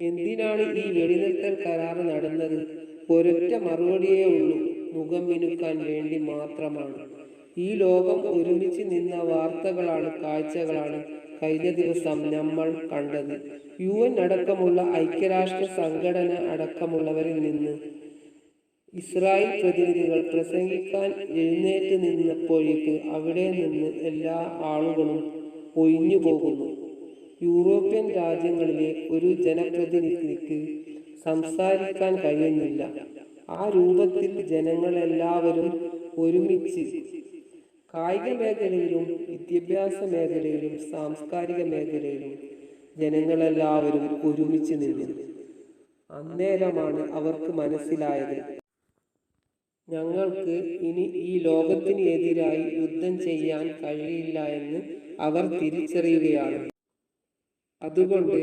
എന്തിനാണ് ഈ വെടിനിർത്തൽ കരാർ നടന്നത്? ഒരൊറ്റ മറുപടിയേ ഉള്ളൂ, മുഖം മിനുക്കാൻ വേണ്ടി മാത്രമാണ്. ഈ ലോകം ഒരുമിച്ച് നിന്ന വാർത്തകളാണ്, കാഴ്ചകളാണ് കഴിഞ്ഞ ദിവസം നമ്മൾ കണ്ടത്. UN അടക്കമുള്ള ഐക്യരാഷ്ട്ര സംഘടന അടക്കമുള്ളവരിൽ നിന്ന് ഇസ്രായേൽ പ്രതിനിധികൾ പ്രസംഗിക്കാൻ എഴുന്നേറ്റ് നിന്നപ്പോഴേക്ക് അവിടെ നിന്ന് എല്ലാ ആളുകളും ഒഴിഞ്ഞു പോകുന്നു. യൂറോപ്യൻ രാജ്യങ്ങളിലെ ഒരു ജനപ്രതിനിധിക്ക് സംസാരിക്കാൻ കഴിയുന്നില്ല. ആ രൂപത്തിൽ ജനങ്ങളെല്ലാവരും ഒരുമിച്ച് കായിക മേഖലയിലും വിദ്യാഭ്യാസ മേഖലയിലും സാംസ്കാരിക മേഖലയിലും ജനങ്ങളെല്ലാവരും ഒരുമിച്ച് നിന്നു. അന്നേരമാണ് അവർക്ക് മനസ്സിലായത്, ഞങ്ങൾക്ക് ഇനി ഈ ലോകത്തിന് എതിരായി യുദ്ധം ചെയ്യാൻ കഴിയില്ല എന്ന് അവർ തിരിച്ചറിയുകയാണ്. അതുകൊണ്ട്